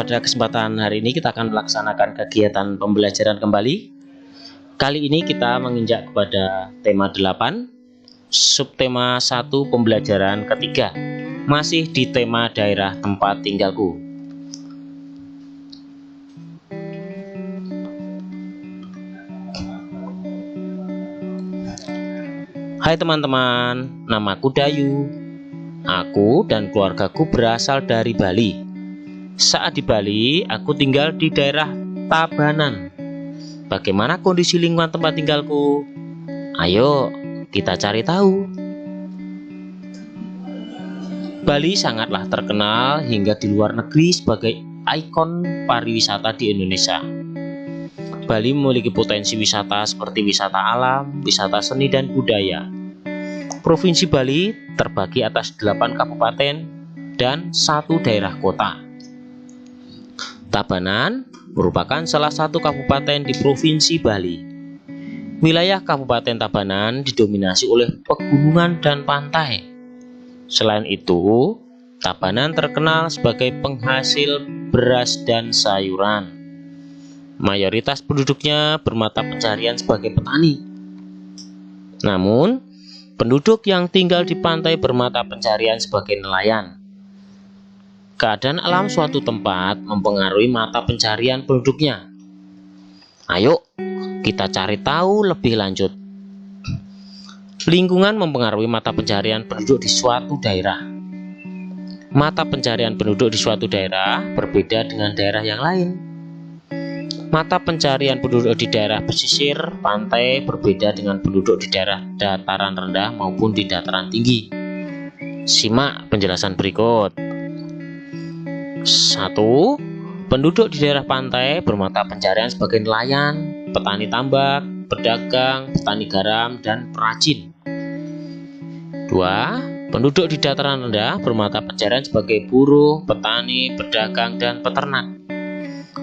Pada kesempatan hari ini kita akan melaksanakan kegiatan pembelajaran kembali. Kali ini kita menginjak kepada tema 8, subtema 1 pembelajaran ketiga, masih di tema daerah tempat tinggalku. Hai teman-teman, namaku Dayu. Aku dan keluargaku berasal dari Bali. Saat di Bali, aku tinggal di daerah Tabanan. Bagaimana kondisi lingkungan tempat tinggalku? Ayo, kita cari tahu. Bali sangatlah terkenal hingga di luar negeri sebagai ikon pariwisata di Indonesia. Bali memiliki potensi wisata seperti wisata alam, wisata seni dan budaya. Provinsi Bali terbagi atas 8 kabupaten dan 1 daerah kota. Tabanan merupakan salah satu kabupaten di Provinsi Bali. Wilayah Kabupaten Tabanan didominasi oleh pegunungan dan pantai. Selain itu, Tabanan terkenal sebagai penghasil beras dan sayuran. Mayoritas penduduknya bermata pencarian sebagai petani. Namun, penduduk yang tinggal di pantai bermata pencarian sebagai nelayan. Keadaan alam suatu tempat mempengaruhi mata pencarian penduduknya. Ayo, kita cari tahu lebih lanjut. Lingkungan mempengaruhi mata pencarian penduduk di suatu daerah. Mata pencarian penduduk di suatu daerah berbeda dengan daerah yang lain. Mata pencarian penduduk di daerah pesisir pantai berbeda dengan penduduk di daerah dataran rendah maupun di dataran tinggi. Simak penjelasan berikut. 1. Penduduk di daerah pantai bermata pencarian sebagai nelayan, petani tambak, pedagang, petani garam, dan perajin. 2. Penduduk di dataran rendah bermata pencarian sebagai buruh, petani, pedagang, dan peternak.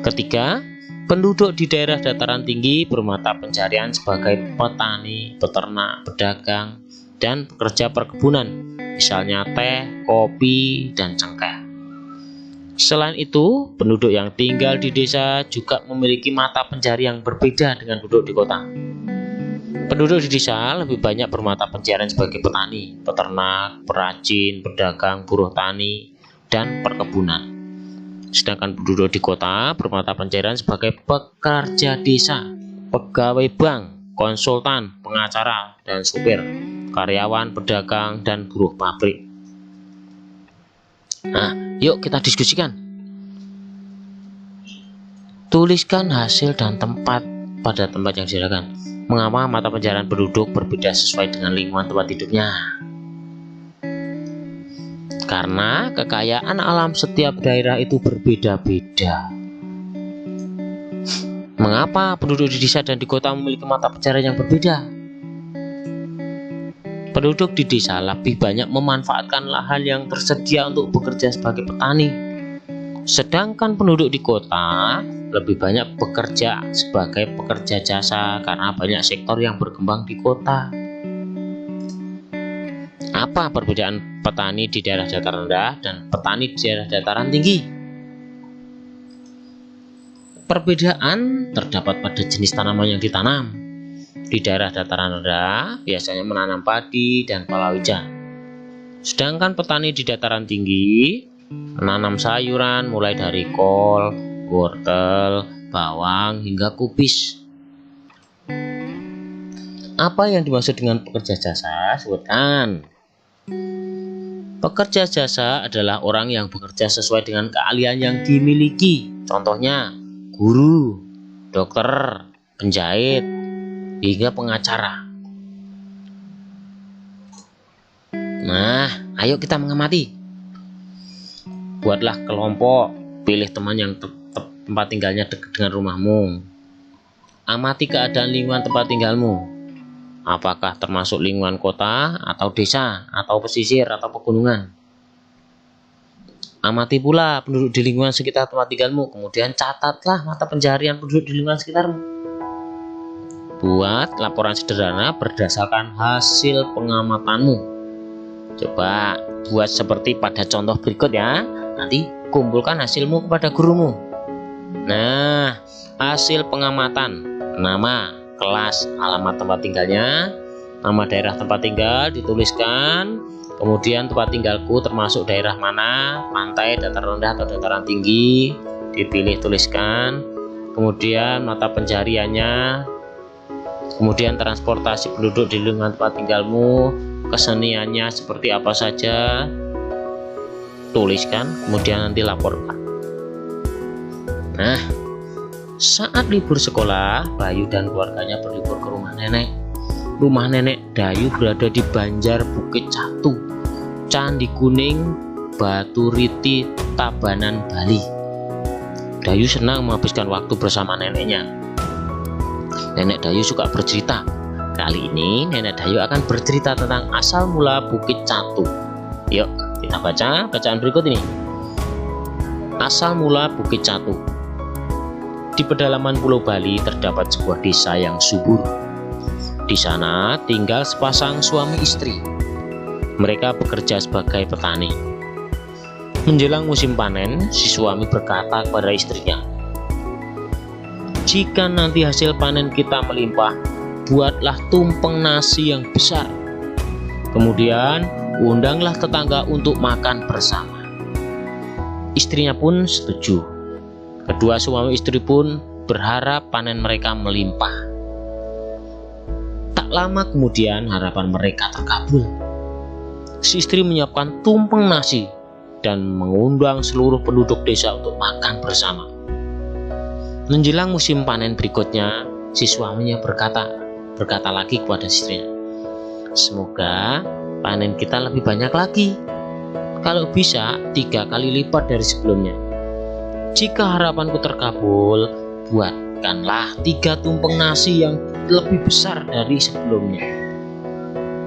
3. Penduduk di daerah dataran tinggi bermata pencarian sebagai petani, peternak, pedagang, dan pekerja perkebunan, misalnya teh, kopi, dan cengkeh. Selain itu, penduduk yang tinggal di desa juga memiliki mata pencarian yang berbeda dengan penduduk di kota. Penduduk di desa lebih banyak bermata pencarian sebagai petani, peternak, perajin, pedagang, buruh tani, dan perkebunan. Sedangkan penduduk di kota bermata pencarian sebagai pekerja desa, pegawai bank, konsultan, pengacara, dan supir, karyawan, pedagang, dan buruh pabrik. Nah, yuk kita diskusikan. Tuliskan hasil dan tempat pada tempat yang disediakan. Mengapa mata pencarian penduduk berbeda sesuai dengan lingkungan tempat hidupnya? Karena kekayaan alam setiap daerah itu berbeda-beda. Mengapa penduduk di desa dan di kota memiliki mata pencarian yang berbeda? Penduduk di desa lebih banyak memanfaatkan lahan yang tersedia untuk bekerja sebagai petani. Sedangkan penduduk di kota lebih banyak bekerja sebagai pekerja jasa karena banyak sektor yang berkembang di kota. Apa perbedaan petani di daerah dataran rendah dan petani di daerah dataran tinggi? Perbedaan terdapat pada jenis tanaman yang ditanam. Di daerah dataran rendah biasanya menanam padi dan palawija. Sedangkan petani di dataran tinggi menanam sayuran mulai dari kol, wortel, bawang hingga kubis. Apa yang dimaksud dengan pekerja jasa? Sebutkan. Pekerja jasa adalah orang yang bekerja sesuai dengan keahlian yang dimiliki. Contohnya guru, dokter, penjahit, hingga pengacara. Nah, ayo kita mengamati. Buatlah kelompok, pilih teman yang tempat tinggalnya dekat dengan rumahmu. Amati keadaan lingkungan tempat tinggalmu. Apakah termasuk lingkungan kota atau desa atau pesisir atau pegunungan? Amati pula penduduk di lingkungan sekitar tempat tinggalmu. Kemudian catatlah mata pencarian penduduk di lingkungan sekitarmu. Buat laporan sederhana berdasarkan hasil pengamatanmu. Coba buat seperti pada contoh berikut ya. Nanti kumpulkan hasilmu kepada gurumu. Nah, hasil pengamatan, nama, kelas, alamat tempat tinggalnya, nama daerah tempat tinggal dituliskan, kemudian tempat tinggalku termasuk daerah mana, pantai, dataran rendah atau dataran tinggi, dipilih tuliskan, kemudian mata pencariannya, kemudian transportasi penduduk di lingkungan tempat tinggalmu, keseniannya seperti apa saja, tuliskan, kemudian nanti laporkan. Nah, saat libur sekolah, Bayu dan keluarganya berlibur ke rumah nenek. Rumah nenek Dayu berada di Banjar Bukit Catu, Candi Kuning, Batu Riti, Tabanan, Bali. Dayu senang menghabiskan waktu bersama neneknya. Nenek Dayu suka bercerita. Kali ini nenek Dayu akan bercerita tentang asal mula Bukit Catu. Yuk kita baca bacaan berikut ini. Asal mula Bukit Catu. Di pedalaman Pulau Bali terdapat sebuah desa yang subur. Di sana tinggal sepasang suami istri. Mereka bekerja sebagai petani. Menjelang musim panen, si suami berkata kepada istrinya, "Jika nanti hasil panen kita melimpah, buatlah tumpeng nasi yang besar. Kemudian undanglah tetangga untuk makan bersama." Istrinya pun setuju. Kedua suami istri pun berharap panen mereka melimpah. Tak lama kemudian harapan mereka terkabul. Si istri menyiapkan tumpeng nasi dan mengundang seluruh penduduk desa untuk makan bersama. Menjelang musim panen berikutnya, si suaminya berkata lagi kepada istrinya, "Semoga panen kita lebih banyak lagi. Kalau bisa 3 kali lipat dari sebelumnya. Jika harapanku terkabul, buatkanlah 3 tumpeng nasi yang lebih besar dari sebelumnya."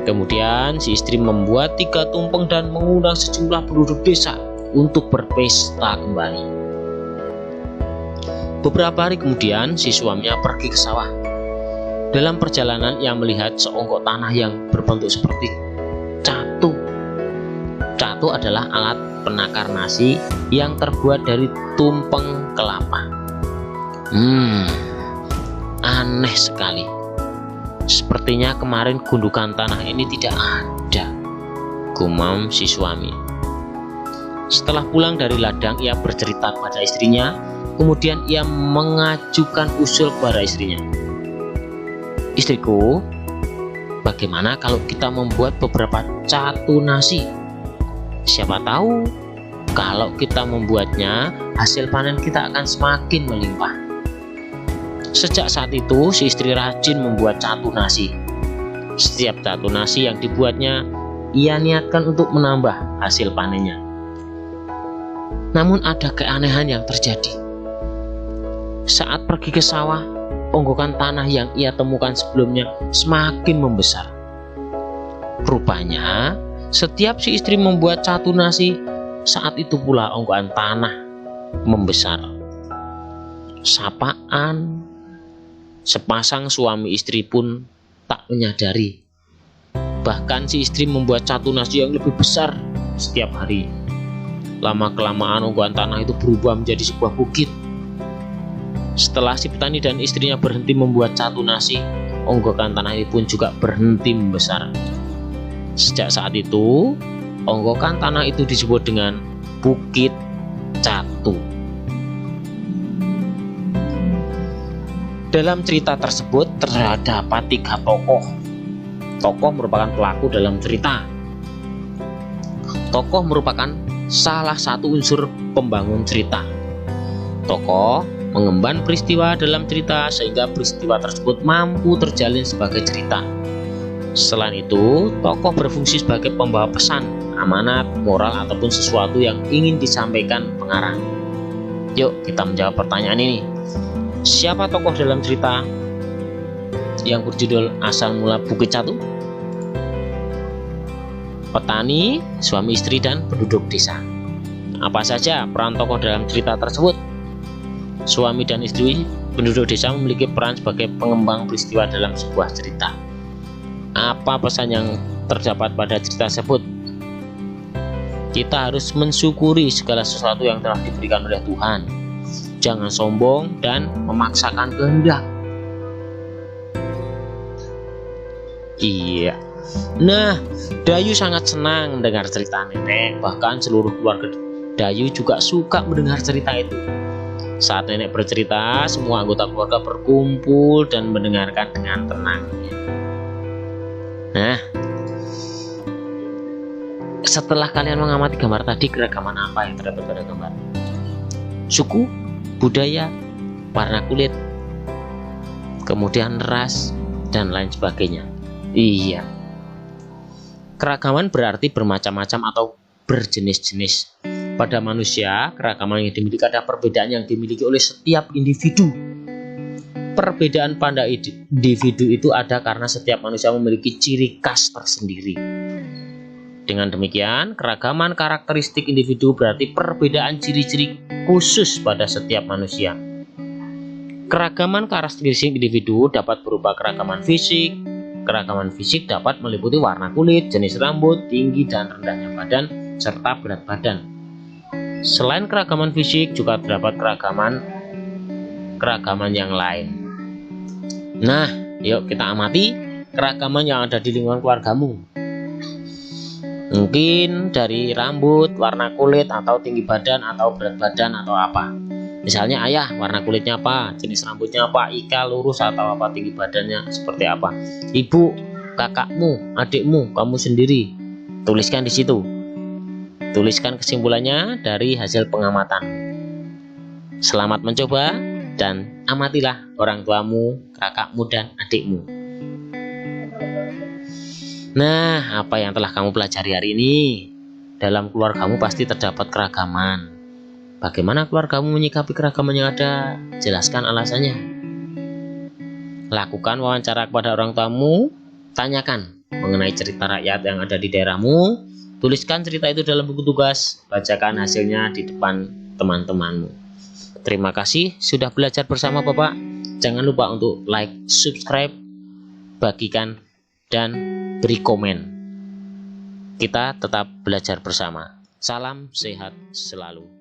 Kemudian si istri membuat 3 tumpeng dan mengundang sejumlah penduduk desa untuk berpesta kembali. Beberapa hari kemudian si suaminya pergi ke sawah. Dalam perjalanan ia melihat seonggok tanah yang berbentuk seperti catu. Catu adalah alat penakar nasi yang terbuat dari tumpeng kelapa. Aneh sekali. Sepertinya kemarin gundukan tanah ini tidak ada, gumam si suami. Setelah pulang dari ladang, ia bercerita kepada istrinya. Kemudian ia mengajukan usul kepada istrinya. "Istriku, bagaimana kalau kita membuat beberapa catu nasi? Siapa tahu kalau kita membuatnya, hasil panen kita akan semakin melimpah." Sejak saat itu, si istri rajin membuat catu nasi. Setiap catu nasi yang dibuatnya, ia niatkan untuk menambah hasil panennya. Namun ada keanehan yang terjadi. Saat pergi ke sawah, onggokan tanah yang ia temukan sebelumnya semakin membesar. Rupanya, setiap si istri membuat catu nasi, saat itu pula onggokan tanah membesar. Sapaan sepasang suami istri pun tak menyadari. Bahkan si istri membuat catu nasi yang lebih besar setiap hari. Lama-kelamaan onggokan tanah itu berubah menjadi sebuah bukit. Setelah si petani dan istrinya berhenti membuat catu nasi, onggokan tanah itu pun juga berhenti membesar. Sejak saat itu, onggokan tanah itu disebut dengan Bukit Catu. Dalam cerita tersebut terdapat 3 tokoh. Tokoh merupakan pelaku dalam cerita. Tokoh merupakan salah satu unsur pembangun cerita. Tokoh mengemban peristiwa dalam cerita sehingga peristiwa tersebut mampu terjalin sebagai cerita. Selain itu, tokoh berfungsi sebagai pembawa pesan, amanat, moral ataupun sesuatu yang ingin disampaikan pengarang. Yuk kita menjawab pertanyaan ini. Siapa tokoh dalam cerita yang berjudul Asal Mula Bukit Catu? Petani, suami istri, dan penduduk desa. Apa saja peran tokoh dalam cerita tersebut? Suami dan istri penduduk desa memiliki peran sebagai pengembang peristiwa dalam sebuah cerita. Apa pesan yang terdapat pada cerita tersebut? Kita harus mensyukuri segala sesuatu yang telah diberikan oleh Tuhan. Jangan sombong dan memaksakan kehendak. Iya. Nah, Dayu sangat senang mendengar cerita nenek. Bahkan seluruh keluarga Dayu juga suka mendengar cerita itu. Saat nenek bercerita, semua anggota keluarga berkumpul dan mendengarkan dengan tenang. Nah, setelah kalian mengamati gambar tadi, keragaman apa yang terdapat pada gambar? Suku, budaya, warna kulit, kemudian ras, dan lain sebagainya. Iya. Keragaman berarti bermacam-macam atau berjenis-jenis. Pada manusia, keragaman yang dimiliki ada perbedaan yang dimiliki oleh setiap individu. Perbedaan pada individu itu ada karena setiap manusia memiliki ciri khas tersendiri. Dengan demikian, keragaman karakteristik individu berarti perbedaan ciri-ciri khusus pada setiap manusia. Keragaman karakteristik individu dapat berupa keragaman fisik. Keragaman fisik dapat meliputi warna kulit, jenis rambut, tinggi dan rendahnya badan, serta berat badan. Selain keragaman fisik, juga terdapat keragaman yang lain. Nah, yuk kita amati keragaman yang ada di lingkungan keluargamu. Mungkin dari rambut, warna kulit, atau tinggi badan, atau berat badan, atau apa. Misalnya ayah, warna kulitnya apa, jenis rambutnya apa, Ika lurus atau apa, tinggi badannya seperti apa. Ibu, kakakmu, adikmu, kamu sendiri. Tuliskan di situ. Tuliskan kesimpulannya dari hasil pengamatan. Selamat mencoba dan amatilah orang tuamu, kakakmu, dan adikmu. Nah, apa yang telah kamu pelajari hari ini? Dalam keluargamu pasti terdapat keragaman. Bagaimana keluargamu menyikapi keragaman yang ada? Jelaskan alasannya. Lakukan wawancara kepada orang tuamu. Tanyakan mengenai cerita rakyat yang ada di daerahmu. Tuliskan cerita itu dalam buku tugas. Bacakan hasilnya di depan teman-temanmu. Terima kasih sudah belajar bersama Bapak. Jangan lupa untuk like, subscribe, bagikan, dan beri komen. Kita tetap belajar bersama. Salam sehat selalu.